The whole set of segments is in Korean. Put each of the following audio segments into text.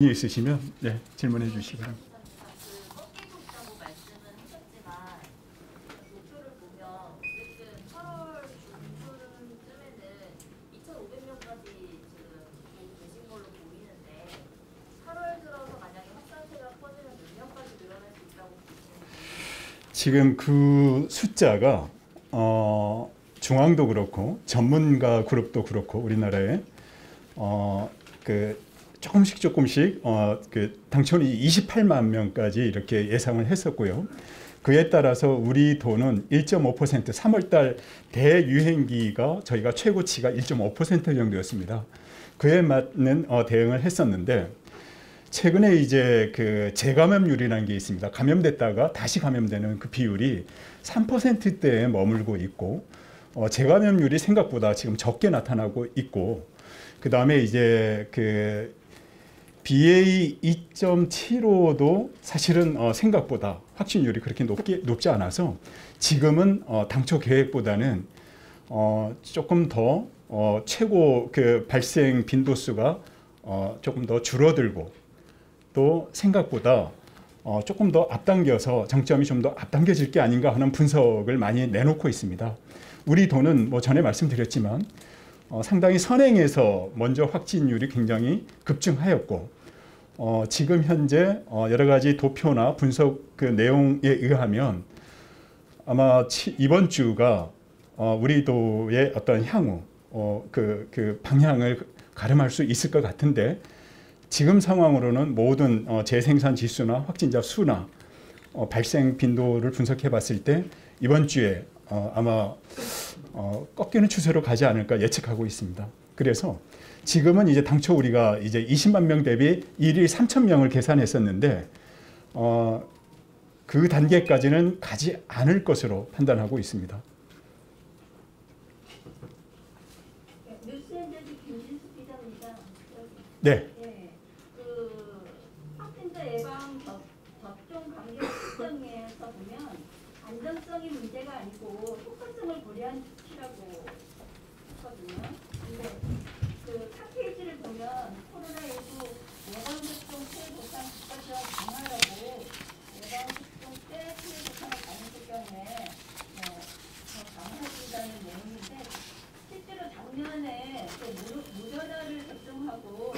있으시면 네, 질문해 주시기 바랍니다. 지금 그 숫자가 중앙도 그렇고 전문가 그룹도 그렇고 우리나라에 조금씩 그 당초는 28만 명까지 이렇게 예상을 했었고요. 그에 따라서 우리 돈은 1.5% 3월달 대유행기가 저희가 최고치가 1.5% 정도였습니다. 그에 맞는 대응을 했었는데 최근에 이제 그 재감염률이라는 게 있습니다. 감염됐다가 다시 감염되는 그 비율이 3%대에 머물고 있고 재감염률이 생각보다 지금 적게 나타나고 있고 그 다음에 이제 그 BA 2.75도 사실은 생각보다 확진율이 그렇게 높지 않아서 지금은 당초 계획보다는 조금 더 최고 그 발생 빈도수가 조금 더 줄어들고 또 생각보다 조금 더 앞당겨서 정점이 좀 더 앞당겨질 게 아닌가 하는 분석을 많이 내놓고 있습니다. 우리 돈은 뭐 전에 말씀드렸지만 상당히 선행에서 먼저 확진율이 굉장히 급증하였고 지금 현재 여러 가지 도표나 분석 그 내용에 의하면 아마 이번 주가 우리 도의 어떤 향후 그 방향을 가름할 수 있을 것 같은데 지금 상황으로는 모든 재생산 지수나 확진자 수나 발생 빈도를 분석해 봤을 때 이번 주에 아마 꺾이는 추세로 가지 않을까 예측하고 있습니다. 그래서 지금은 이제 당초 우리가 이제 20만 명 대비 일일 3천 명을 계산했었는데 그 단계까지는 가지 않을 것으로 판단하고 있습니다. 뉴스엔젤스 김진수 기자입니다. 네. 네. 그 확진자 예방 접종 관계 결정에서 보면 안전성이 문제가 아니고 효과성을 고려한 조치라고 했거든요. 근데 그 탑페이지를 보면 코로나19 예방접종 피해 보상 국가 지원 강화라고 예방접종 때 피해 보상을 받는 경우에 더 강화해준다는 내용인데 실제로 작년에 모더나를 접종하고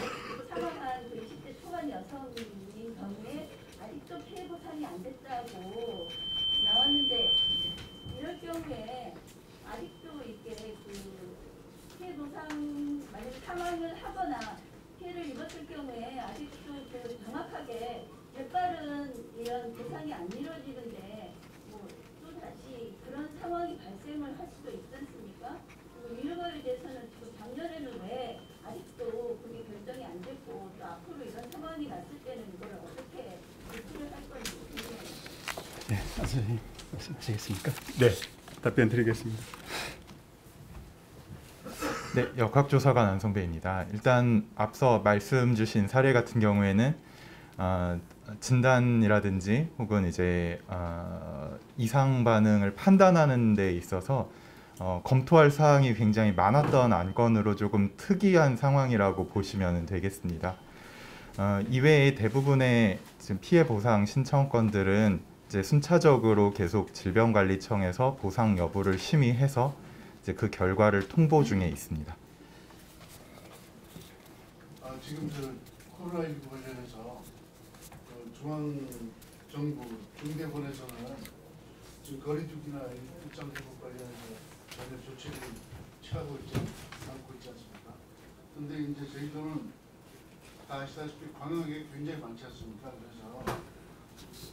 사망한 그 20대 초반 여성인 경우에 아직도 피해 보상이 안 됐다고 나왔는데 이럴 경우에 아직도 이게 그 피해 보상 만약에 사망을 하거나 피해를 입었을 경우에 아직도 그 정확하게 재빠른 이런 보상이 안 이루어지는데 또 다시 그런 상황이 발생을 할 수도 있지 않습니까? 그리고 이런 거에 대해서는 지금 작년에는 왜 아직도 그게 결정이 안 됐고 또 앞으로 이런 상황이 났을 때는 이걸 어떻게 대처를 할 건지 궁금해요. 네, 선생님 말씀하시겠습니까? 네, 답변 드리겠습니다. 네, 역학조사관 안성배입니다. 일단 앞서 말씀 주신 사례 같은 경우에는 진단이라든지 혹은 이제 이상 반응을 판단하는 데 있어서 검토할 사항이 굉장히 많았던 안건으로 조금 특이한 상황이라고 보시면 되겠습니다. 이외에 대부분의 지금 피해 보상 신청건들은 이제 순차적으로 계속 질병관리청에서 보상 여부를 심의해서 이제 그 결과를 통보 중에 있습니다. 지금 코로나19 관련해서 중앙정부 중대본에서는 지금 거리두기나 일정 회복 관련해서 전혀 조치를 취하고 있지 않습니까? 그런데 이제 저희들은 다 아시다시피 관광객이 굉장히 많지 않습니까? 그래서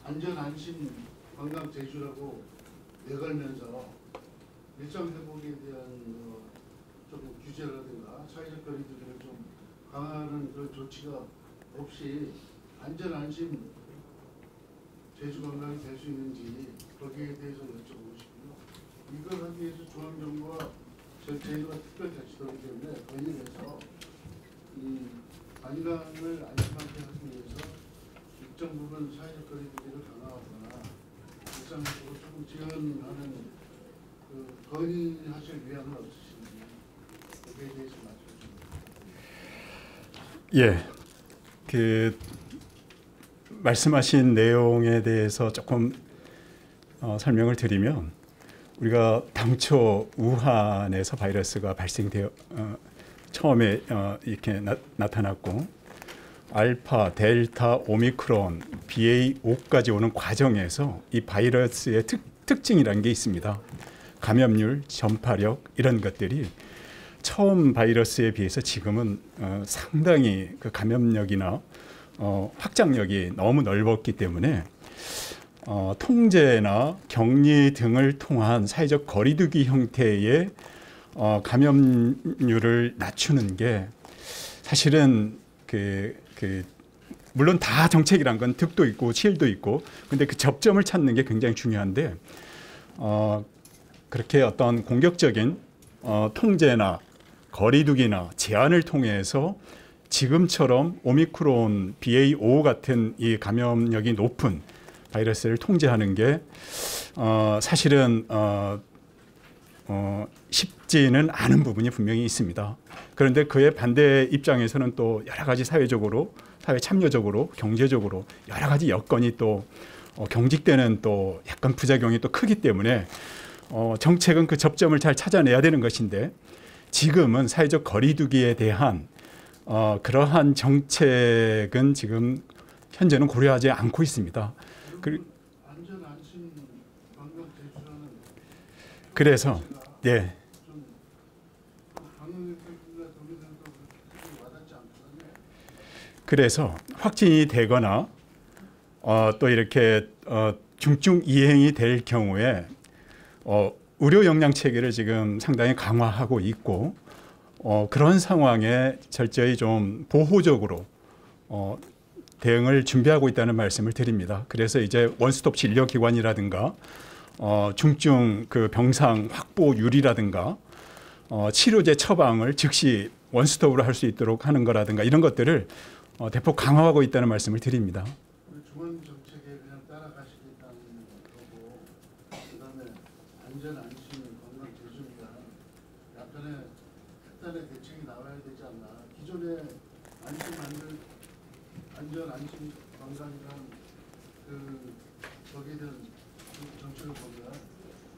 안전 안심 관광 제주라고 내걸면서 일정 회복에 대한 좀 규제라든가 사회적 거리두기를 좀 강화하는 그런 조치가 없이 안전 안심 제주 관광이 될 수 있는지 거기에 대해서 여쭤보고 싶고요. 이걸 하기 위해서 중앙정부와 저희가 특별 대치도기 때문에 거기에 대해서 이 관광을 안심하게 하기 위해서 일정 부분 사회적 거리두기를 강화하거나 일정 회복을 조금 지원하는 건의하실 의향은 없으신지 거기에 대해서 말씀해 주십시오. 예, 그 말씀하신 내용에 대해서 조금 설명을 드리면, 우리가 당초 우한에서 바이러스가 발생되어 처음에 이렇게 나타났고, 알파, 델타, 오미크론, BA5까지 오는 과정에서 이 바이러스의 특징이라는 게 있습니다. 감염률, 전파력 이런 것들이 처음 바이러스에 비해서 지금은 상당히 그 감염력이나 확장력이 너무 넓었기 때문에 통제나 격리 등을 통한 사회적 거리두기 형태의 감염률을 낮추는 게 사실은 물론 다 정책이란 건 득도 있고 실도 있고, 근데 그 접점을 찾는 게 굉장히 중요한데, 그렇게 어떤 공격적인 통제나 거리두기나 제한을 통해서 지금처럼 오미크론, BA5 같은 이 감염력이 높은 바이러스를 통제하는 게 사실은 쉽지는 않은 부분이 분명히 있습니다. 그런데 그의 반대 입장에서는 또 여러 가지 사회적으로, 사회 참여적으로, 경제적으로 여러 가지 여건이 또 경직되는 또 약간 부작용이 또 크기 때문에 정책은 그 접점을 잘 찾아내야 되는 것인데, 지금은 사회적 거리두기에 대한 그러한 정책은 지금 현재는 고려하지 않고 있습니다. 안전 안심 방역 제출하는 그래서 예. 좀 방역 대책이나 도민들도 그렇게 와닿지 않거든요. 그래서 확진이 되거나 또 이렇게 중증 이행이 될 경우에 의료 역량 체계를 지금 상당히 강화하고 있고, 그런 상황에 철저히 좀 보호적으로 대응을 준비하고 있다는 말씀을 드립니다. 그래서 이제 원스톱 진료기관이라든가 중증 그 병상 확보율이라든가 치료제 처방을 즉시 원스톱으로 할 수 있도록 하는 거라든가 이런 것들을 대폭 강화하고 있다는 말씀을 드립니다. 중앙 정책에 그냥 따라가시겠다는 거고, 그다음에 안전 안심 건강 제조니까 약간의 대책이 나와야 되지 않나. 기존에 안전 안심 건강이란 거기에 대한 정책을 보면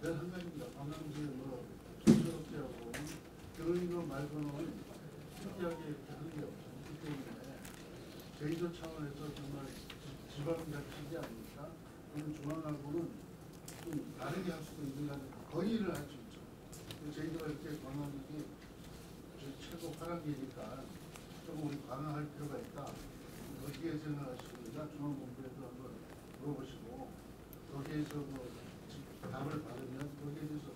늘 한 가지입니다. 관광지 전체업체하고 그런 거 말고는 특이하게 이렇게 하는 게 없기 때문에 제이도 차원에서 정말 지방자치지 않습니까? 그럼 중앙하고는 좀 다르게 할 수도 있는 게 아니라 건의를 할 수 있죠. 제이도가 이렇게 관광객이 최고 화랑기니까 조금 우리 강화할 필요가 있다. 어떻게 생각하십니까? 중앙본부에도 한번 물어보시고 거기에서 답을 받으면 거기에 대해서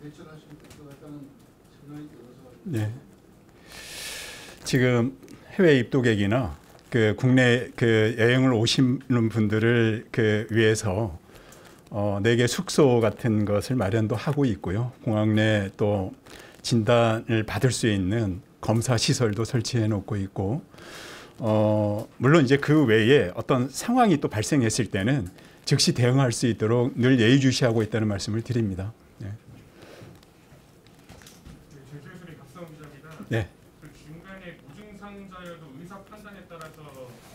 대처를 하시면 될 것 같다는 생각이 들어서. 네. 지금 해외 입국객이나 그 국내 그 여행을 오시는 분들을 위해서 4개 숙소 같은 것을 마련도 하고 있고요. 공항 내 또 진단을 받을 수 있는 검사 시설도 설치해 놓고 있고, 물론 이제 그 외에 어떤 상황이 또 발생했을 때는 즉시 대응할 수 있도록 늘 예의주시하고 있다는 말씀을 드립니다. 네. 제주에서의 박성훈 기자입니다. 네. 그 중간에 무증상자여도 의사 판단에 따라서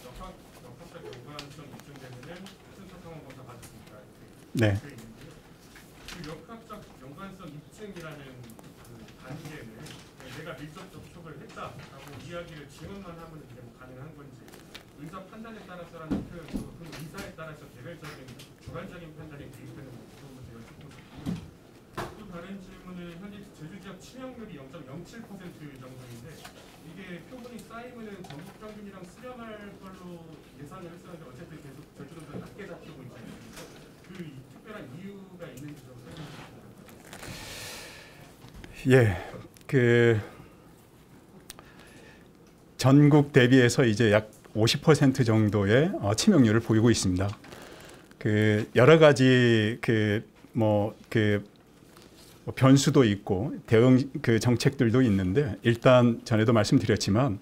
역학적 연관성 입증되면은 순서상황 검사 받습니까? 네. 그 역학적 연관성 입증이라는 그 단계는 내가 밀접 접촉을 했다라고 이야기를 증언만 하면 이제 뭐 가능한 건지, 의사 판단에 따라서라는 표현도 그 의사에 따라서 개별적인 주관적인 판단이 개입되는 부분부터 여쭙고 싶고, 또 다른 질문은 현재 제주 지역 치명률이 0.07% 정도인데 이게 표본이 쌓이면은 전국 평균이랑 수렴할 걸로 예상을 했었는데 어쨌든 계속 제주도는 낮게 잡히고 있잖아요. 그 특별한 이유가 있는지 좀 설명해 주시면. 예. 그 전국 대비해서 이제 약 50% 정도의 치명률을 보이고 있습니다. 그 여러 가지 변수도 있고 대응 그 정책들도 있는데, 일단 전에도 말씀드렸지만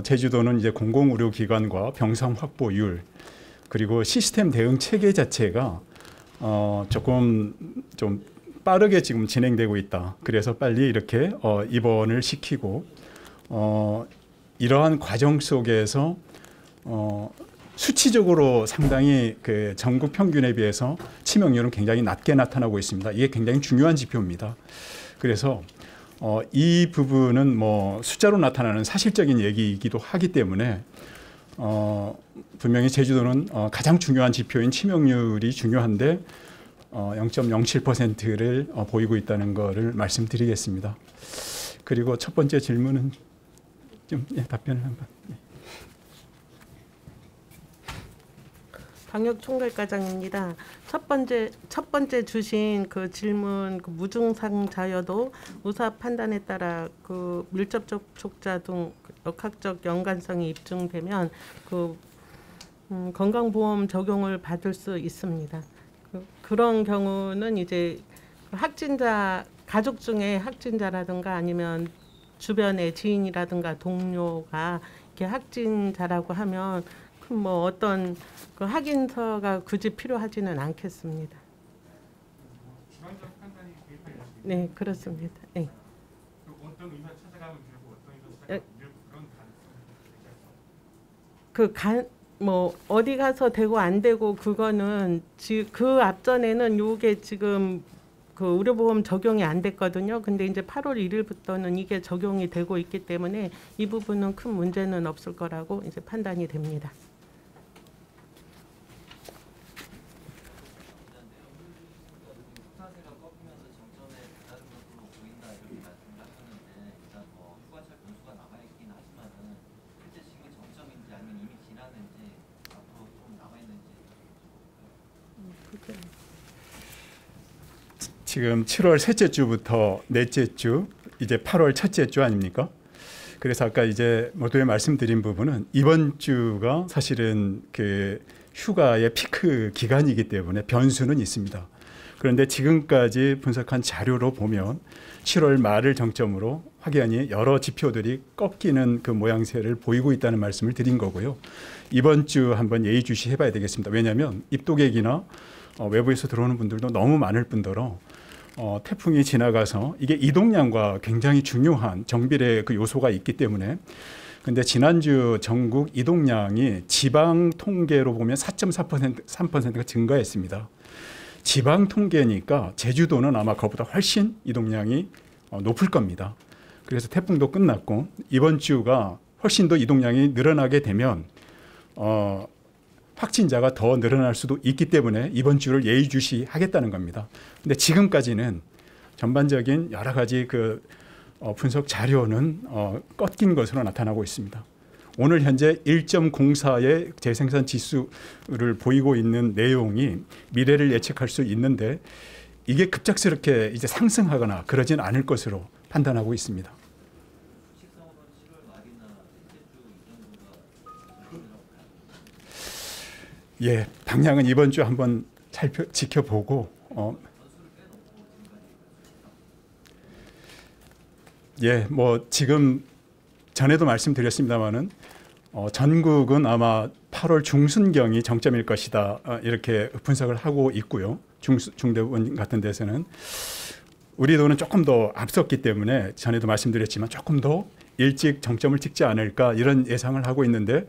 제주도는 이제 공공의료기관과 병상 확보율 그리고 시스템 대응 체계 자체가 조금 좀 빠르게 지금 진행되고 있다. 그래서 빨리 이렇게 입원을 시키고 이러한 과정 속에서 수치적으로 상당히 그 전국 평균에 비해서 치명률은 굉장히 낮게 나타나고 있습니다. 이게 굉장히 중요한 지표입니다. 그래서 이 부분은 뭐 숫자로 나타나는 사실적인 얘기이기도 하기 때문에 분명히 제주도는 가장 중요한 지표인 치명률이 중요한데 0.07%를 보이고 있다는 것을 말씀드리겠습니다. 그리고 첫 번째 질문은 좀 답변을 한번. 방역총괄과장입니다. 첫 번째 주신 그 질문, 그 무증상자여도 의사 판단에 따라 그 밀접 접촉자 등 역학적 연관성이 입증되면 그 건강보험 적용을 받을 수 있습니다. 그런 경우는 이제 확진자 가족 중에 확진자라든가 아니면 주변의 지인이라든가 동료가 이렇게 확진자라고 하면 뭐 어떤 그 확인서가 굳이 필요하지는 않겠습니다. 주관적 판단이 개입해야 되죠. 네, 그렇습니다. 네. 어떤 의사 찾아가면 되고 어떤 의사 찾아가면 안 되고 그런 가능성이 있을까요? 뭐 어디 가서 되고 안 되고 그거는 그 앞전에는 요게 지금 그 의료보험 적용이 안 됐거든요. 근데 이제 8월 1일부터는 이게 적용이 되고 있기 때문에 이 부분은 큰 문제는 없을 거라고 이제 판단이 됩니다. 지금 7월 셋째 주부터 넷째 주, 이제 8월 첫째 주 아닙니까? 그래서 아까 이제 모두에 말씀드린 부분은 이번 주가 사실은 그 휴가의 피크 기간이기 때문에 변수는 있습니다. 그런데 지금까지 분석한 자료로 보면 7월 말을 정점으로 확연히 여러 지표들이 꺾이는 그 모양새를 보이고 있다는 말씀을 드린 거고요. 이번 주 한번 예의주시 해봐야 되겠습니다. 왜냐하면 입도객이나 외부에서 들어오는 분들도 너무 많을 뿐더러 태풍이 지나가서 이게 이동량과 굉장히 중요한 정비례 그 요소가 있기 때문에 근데 지난주 전국 이동량이 지방 통계로 보면 4.3%가 증가했습니다. 지방 통계니까 제주도는 아마 그것보다 훨씬 이동량이 높을 겁니다. 그래서 태풍도 끝났고 이번 주가 훨씬 더 이동량이 늘어나게 되면 확진자가 더 늘어날 수도 있기 때문에 이번 주를 예의주시하겠다는 겁니다. 근데 지금까지는 전반적인 여러 가지 그 분석 자료는 꺾인 것으로 나타나고 있습니다. 오늘 현재 1.04의 재생산 지수를 보이고 있는 내용이 미래를 예측할 수 있는데 이게 급작스럽게 이제 상승하거나 그러진 않을 것으로 판단하고 있습니다. 예, 방향은 이번 주 한번 지켜보고 예, 뭐 지금 전에도 말씀드렸습니다마는 전국은 아마 8월 중순경이 정점일 것이다 이렇게 분석을 하고 있고요. 중대본 같은 데서는 우리 도는 조금 더 앞섰기 때문에 전에도 말씀드렸지만 조금 더 일찍 정점을 찍지 않을까 이런 예상을 하고 있는데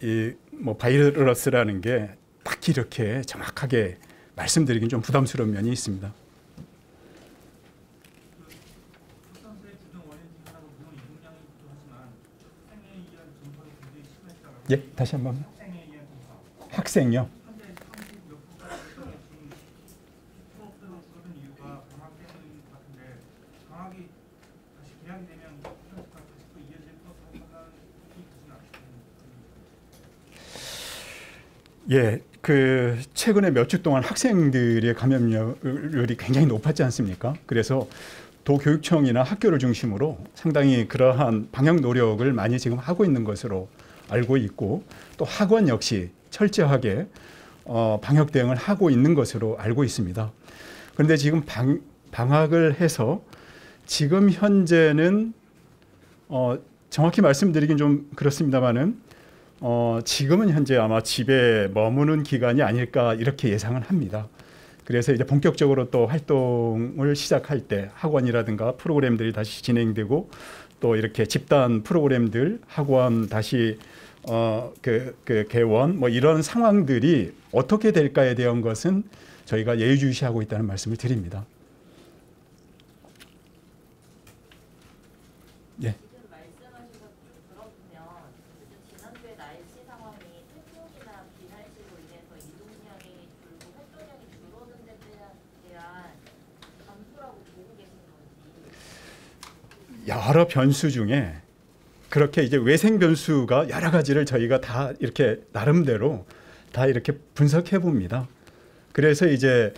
이 뭐 바이러스라는 게 딱히 이렇게 정확하게 말씀드리긴 좀 부담스러운 면이 있습니다. 예, 다시 한번. 학생요. 예, 그 최근에 몇 주 동안 학생들의 감염률이 굉장히 높았지 않습니까? 그래서 도교육청이나 학교를 중심으로 상당히 그러한 방역 노력을 많이 지금 하고 있는 것으로 알고 있고 또 학원 역시 철저하게 방역 대응을 하고 있는 것으로 알고 있습니다. 그런데 지금 방학을 해서 지금 현재는 정확히 말씀드리긴 좀 그렇습니다만은 지금은 현재 아마 집에 머무는 기간이 아닐까 이렇게 예상을 합니다. 그래서 이제 본격적으로 또 활동을 시작할 때 학원이라든가 프로그램들이 다시 진행되고 또 이렇게 집단 프로그램들, 학원 다시 그 개원 뭐 이런 상황들이 어떻게 될까에 대한 것은 저희가 예의주시하고 있다는 말씀을 드립니다. 예. 지금 말씀하신 것 쭉 들어보면 지난주에 날씨 상황이 태풍이나 비 날씨로 인해서 이동량이 줄고 활동량이 줄어든 데 대한 감소라고 보고 계신 건지. 여러 변수 중에 그렇게 이제 외생 변수가 여러 가지를 저희가 다 이렇게 나름대로 다 이렇게 분석해 봅니다. 그래서 이제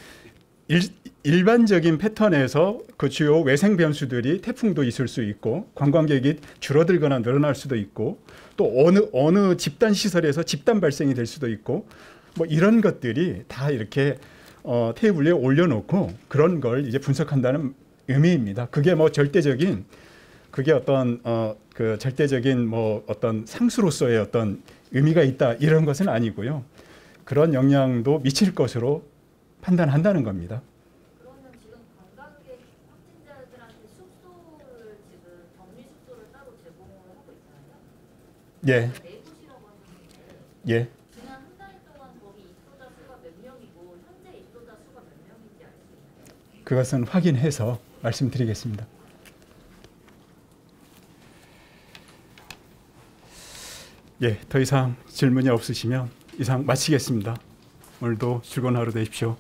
일반적인 패턴에서 그 주요 외생 변수들이 태풍도 있을 수 있고 관광객이 줄어들거나 늘어날 수도 있고 또 어느 집단 시설에서 집단 발생이 될 수도 있고 뭐 이런 것들이 다 이렇게 테이블 위에 올려놓고 그런 걸 이제 분석한다는 의미입니다. 그게 뭐 절대적인 그게 어떤 그 절대적인 뭐 어떤 상수로서의 어떤 의미가 있다 이런 것은 아니고요. 그런 영향도 미칠 것으로 판단한다는 겁니다. 그러면 지금 관광객 확진자들한테 숙소를 지금 격리 숙소를 따로 제공을 하고 있잖아요. 예, 네 곳이라고 하셨는데 예. 지난 한 달 동안 거기 입소자 수가 몇 명이고 현재 입소자 수가 몇 명인지 알 수 있나요? 그것은 확인해서 말씀드리겠습니다. 예, 더 이상 질문이 없으시면 이상 마치겠습니다. 오늘도 즐거운 하루 되십시오.